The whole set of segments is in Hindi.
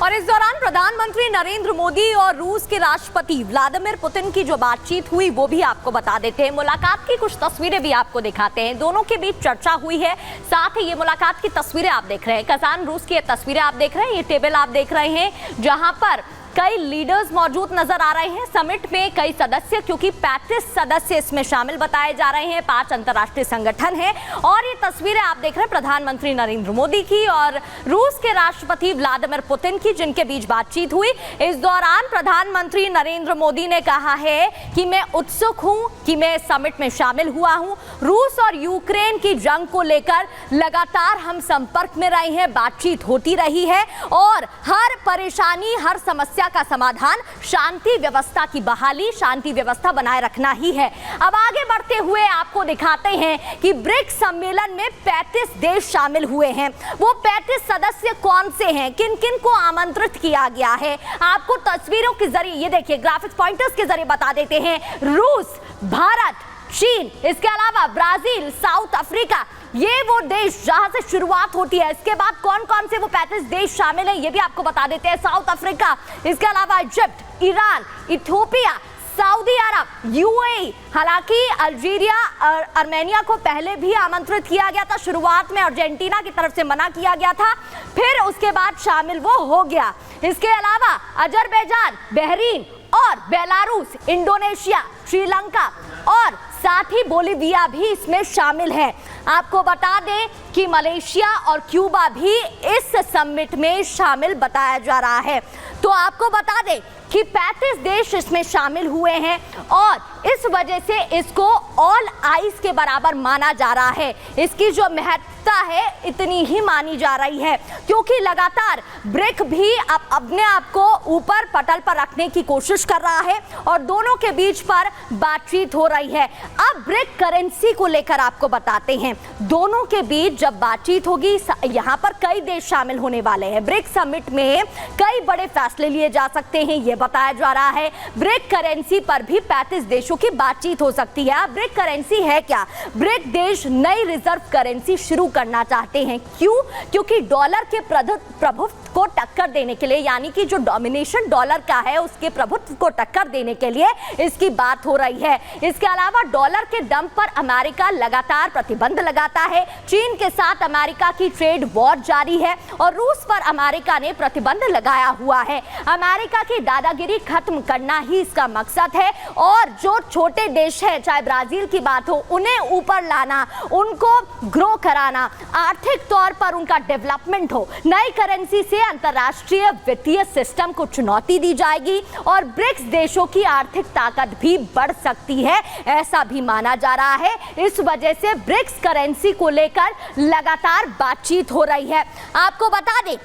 और इस दौरान प्रधानमंत्री नरेंद्र मोदी और रूस के राष्ट्रपति व्लादिमीर पुतिन की जो बातचीत हुई वो भी आपको बता देते हैं। मुलाकात की कुछ तस्वीरें भी आपको दिखाते हैं। दोनों के बीच चर्चा हुई है, साथ ही ये मुलाकात की तस्वीरें आप देख रहे हैं। कजान रूस की ये तस्वीरें आप देख रहे हैं। ये टेबल आप देख रहे हैं जहां पर कई लीडर्स मौजूद नजर आ रहे हैं। समिट में कई सदस्य, क्योंकि 35 सदस्य इसमें शामिल बताए जा रहे हैं, 5 अंतर्राष्ट्रीय संगठन हैं। और ये तस्वीरें आप देख रहे हैं प्रधानमंत्री नरेंद्र मोदी की और रूस के राष्ट्रपति व्लादिमीर पुतिन की, जिनके बीच बातचीत हुई। इस दौरान प्रधानमंत्री नरेंद्र मोदी ने कहा है कि मैं उत्सुक हूं कि मैं समिट में शामिल हुआ हूं। रूस और यूक्रेन की जंग को लेकर लगातार हम संपर्क में रहे हैं, बातचीत होती रही है और हर परेशानी, हर समस्या का समाधान शांति व्यवस्था की बहाली, शांति व्यवस्था बनाए रखना ही है। अब आगे बढ़ते हुए आपको दिखाते हैं कि ब्रिक्स सम्मेलन में 35 देश शामिल हुए हैं। वो 35 सदस्य कौन से हैं, किन किन को आमंत्रित किया गया है, आपको तस्वीरों के जरिए, ये देखिए ग्राफिक्स पॉइंटर्स के जरिए बता देते हैं। रूस, भारत, चीन, इसके अलावा ब्राजील, साउथ अफ्रीका, ये वो देश जहां से शुरुआत होती है। इसके बाद कौन कौन से वो 35 देश शामिल हैं ये भी आपको बता देते हैं। साउथ अफ्रीका, इसके अलावा इजिप्ट, ईरान, इथियोपिया, सऊदी अरब, यूएई, हालांकि अल्जीरिया और आर्मेनिया को पहले भी आमंत्रित किया गया था। शुरुआत में अर्जेंटीना की तरफ से मना किया गया था, फिर उसके बाद शामिल वो हो गया। इसके अलावा अजरबैजान, बहरीन और बेलारूस, इंडोनेशिया, श्रीलंका और साथ ही बोलीविया भी इसमें शामिल है। आपको बता दें कि मलेशिया और क्यूबा भी इस समिट में शामिल बताया जा रहा है। तो आपको बता दें कि 35 देश इसमें शामिल हुए हैं और इस वजह से इसको ऑल आइज के बराबर माना जा रहा है। इसकी जो महत्ता है इतनी ही मानी जा रही है, क्योंकि लगातार ब्रिक भी अब अपने आप को ऊपर पटल पर रखने की कोशिश कर रहा है और दोनों के बीच पर बातचीत हो रही है। अब ब्रिक करेंसी को लेकर आपको बताते हैं, दोनों के बीच जब बातचीत होगी, यहाँ पर कई देश शामिल होने वाले हैं। ब्रिक समिट में कई बड़े फैसले लिए जा सकते हैं, ये बताया जा रहा है। ब्रिक करेंसी पर भी 35 देशों की बातचीत हो सकती है। अब ब्रिक करेंसी है क्या? ब्रिक देश नई रिजर्व करेंसी शुरू करना चाहते हैं। क्यों? क्योंकि डॉलर के प्रभुत्व को टक्कर देने के लिए, यानी कि जो डोमिनेशन डॉलर का है उसके प्रभुत्व को टक्कर देने के लिए इसकी बात हो रही है। इसके अलावा डॉलर के दम पर अमेरिका लगातार प्रतिबंध लगाता है। चीन के साथ अमेरिका की ट्रेड वॉर जारी है और रूस पर अमेरिका ने प्रतिबंध लगाया हुआ है। अमेरिका की दादागिरी खत्म करना ही इसका मकसद है और जो छोटे देश है, चाहे ब्राजील की बात हो, उन्हें ऊपर लाना, उनको ग्रो कराना, आर्थिक तौर पर उनका डेवलपमेंट हो। नई करेंसी से अंतरराष्ट्रीय वित्तीय सिस्टम को चुनौती दी जाएगी और ब्रिक्स देशों की आर्थिक ताकत भी बढ़ सकती है, ऐसा भी माना जा रहा है। इस वजह से ब्रिक्स करेंसी को लेकर लगातार बातचीत हो रही है। आपको बता दें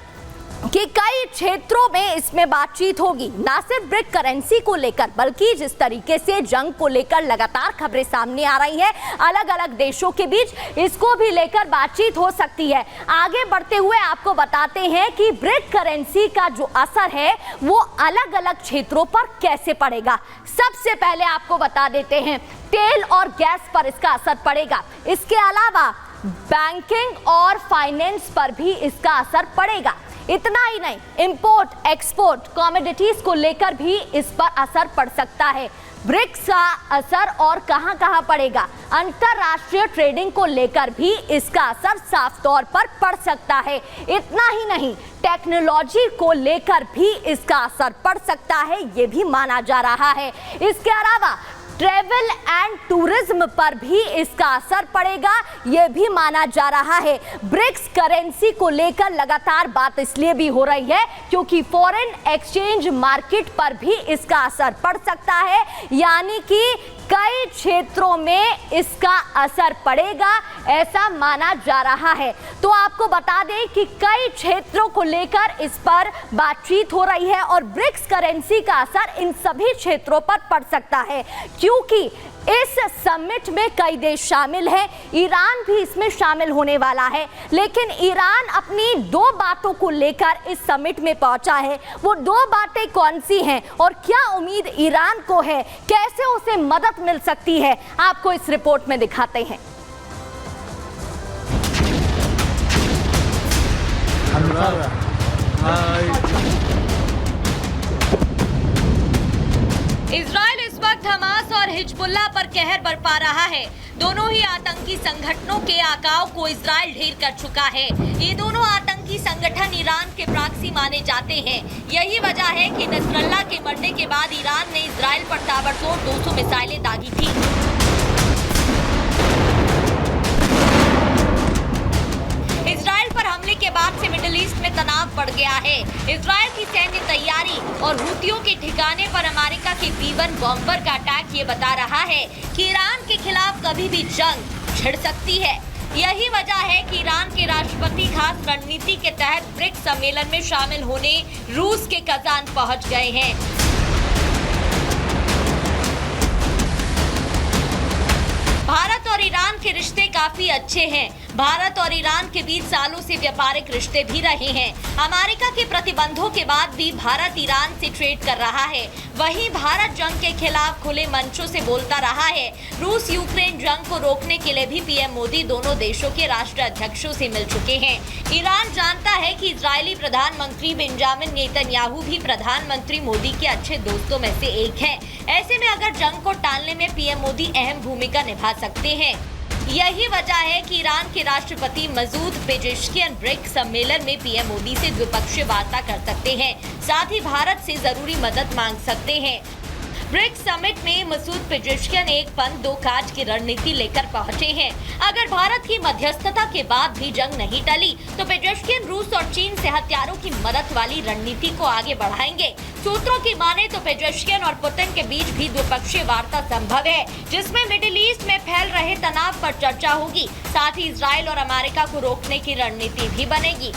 कि कई क्षेत्रों में इसमें बातचीत होगी, ना सिर्फ ब्रिक करेंसी को लेकर, बल्कि जिस तरीके से जंग को लेकर लगातार खबरें सामने आ रही हैं अलग अलग देशों के बीच, इसको भी लेकर बातचीत हो सकती है। आगे बढ़ते हुए आपको बताते हैं कि ब्रिक करेंसी का जो असर है वो अलग अलग क्षेत्रों पर कैसे पड़ेगा। सबसे पहले आपको बता देते हैं तेल और गैस पर इसका असर पड़ेगा। इसके अलावा बैंकिंग और फाइनेंस पर भी इसका असर पड़ेगा। इतना ही नहीं, इंपोर्ट एक्सपोर्ट कमोडिटीज को लेकर भी इस पर असर पड़ सकता है। ब्रिक्स का असर और कहां पड़ेगा? अंतरराष्ट्रीय ट्रेडिंग को लेकर भी इसका असर साफ तौर पर पड़ सकता है। इतना ही नहीं, टेक्नोलॉजी को लेकर भी इसका असर पड़ सकता है, यह भी माना जा रहा है। इसके अलावा ट्रेवल एंड टूरिज्म पर भी इसका असर पड़ेगा, यह भी माना जा रहा है। ब्रिक्स करेंसी को लेकर लगातार बात इसलिए भी हो रही है क्योंकि फॉरेन एक्सचेंज मार्केट पर भी इसका असर पड़ सकता है, यानी कि कई क्षेत्रों में इसका असर पड़ेगा, ऐसा माना जा रहा है। तो आपको बता दें कि कई क्षेत्रों को लेकर इस पर बातचीत हो रही है और ब्रिक्स करेंसी का असर इन सभी क्षेत्रों पर पड़ सकता है, क्योंकि इस समिट में कई देश शामिल हैं। ईरान भी इसमें शामिल होने वाला है, लेकिन ईरान अपनी 2 बातों को लेकर इस समिट में पहुंचा है। वो 2 बातें कौन सी हैं और क्या उम्मीद ईरान को है, कैसे उसे मदद मिल सकती है, आपको इस रिपोर्ट में दिखाते हैं। Hi. इजराइल इस वक्त हमास और हिजबुल्लाह पर कहर बरपा रहा है। दोनों ही आतंकी संगठनों के आकाओं को इजराइल ढेर कर चुका है। ये दोनों आतंकी संगठन ईरान के प्रॉक्सी माने जाते हैं। यही वजह है कि नसरल्लाह के मरने के बाद ईरान ने इजराइल पर ताबड़तोड़ 200 मिसाइलें दागी थी। इजराइल पर हमले के बाद से मिडिल ईस्ट में तनाव बढ़ गया है। इजराइल की सैन्य तैयारी और हुतियों के ठिकाने पर अमेरिका के B-1 बॉम्बर का अटैक ये बता रहा है कि ईरान के खिलाफ कभी भी जंग छिड़ सकती है। यही वजह है कि ईरान के राष्ट्रपति खास रणनीति के तहत ब्रिक्स सम्मेलन में शामिल होने रूस के कजान पहुंच गए हैं। भारत और ईरान के रिश्ते काफी अच्छे हैं। भारत और ईरान के बीच सालों से व्यापारिक रिश्ते भी रहे हैं। अमेरिका के प्रतिबंधों के बाद भी भारत ईरान से ट्रेड कर रहा है। वहीं भारत जंग के खिलाफ खुले मंचों से बोलता रहा है। रूस यूक्रेन जंग को रोकने के लिए भी पीएम मोदी दोनों देशों के राष्ट्राध्यक्षों से मिल चुके हैं। ईरान जानता है कि इजरायली प्रधानमंत्री बेंजामिन नेतन्याहू भी प्रधानमंत्री मोदी के अच्छे दोस्तों में से एक है। ऐसे में अगर जंग को टालने में पीएम मोदी अहम भूमिका निभा सकते हैं। यही वजह है कि ईरान के राष्ट्रपति मसूद पेजेश्कियन ब्रिक्स सम्मेलन में पीएम मोदी से द्विपक्षीय वार्ता कर सकते हैं। साथ ही भारत से जरूरी मदद मांग सकते हैं। ब्रिक्स समिट में मसूद पेजेश्कियन एक पंथ दो काज की रणनीति लेकर पहुंचे हैं। अगर भारत की मध्यस्थता के बाद भी जंग नहीं टली तो पेजेश्कियन रूस और चीन से हथियारों की मदद वाली रणनीति को आगे बढ़ाएंगे। सूत्रों की माने तो पेजेश्कियन और पुतिन के बीच भी द्विपक्षीय वार्ता संभव है, जिसमें मिडिल ईस्ट में फैल रहे तनाव पर चर्चा होगी। साथ ही इजराइल और अमेरिका को रोकने की रणनीति भी बनेगी।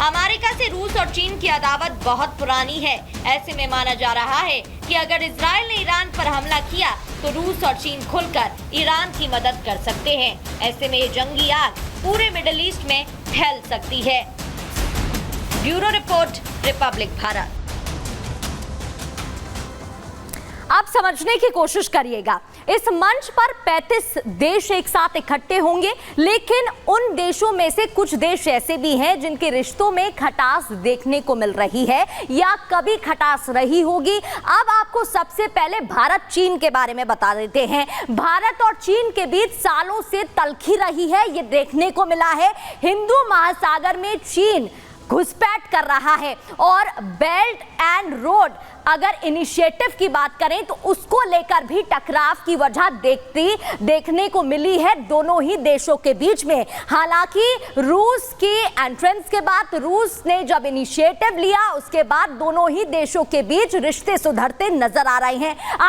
अमेरिका से रूस और चीन की अदावत बहुत पुरानी है। ऐसे में माना जा रहा है कि अगर इजराइल ने ईरान पर हमला किया तो रूस और चीन खुलकर ईरान की मदद कर सकते हैं। ऐसे में ये जंगी आग पूरे मिडिल ईस्ट में फैल सकती है। Bureau report, Republic Bharat. आप समझने की कोशिश करिएगा, इस मंच पर 35 देश एक साथ इकट्ठे होंगे, लेकिन उन देशों में से कुछ देश ऐसे भी हैं जिनके रिश्तों में खटास देखने को मिल रही है या कभी खटास रही होगी। अब आपको सबसे पहले भारत चीन के बारे में बता देते हैं। भारत और चीन के बीच सालों से तल्खी रही है, ये देखने को मिला है। हिंदू महासागर में चीन घुसपैठ कर रहा है और बेल्ट एंड रोड अगर इनिशिएटिव की बात करें तो उसको लेकर भी टकराव की वजह देखने को मिली है दोनों ही देशों के बीच में। हालांकि रूस की एंट्रेंस के बाद, रूस ने जब इनिशिएटिव लिया उसके बाद दोनों ही देशों के बीच रिश्ते सुधरते नजर आ रहे हैं।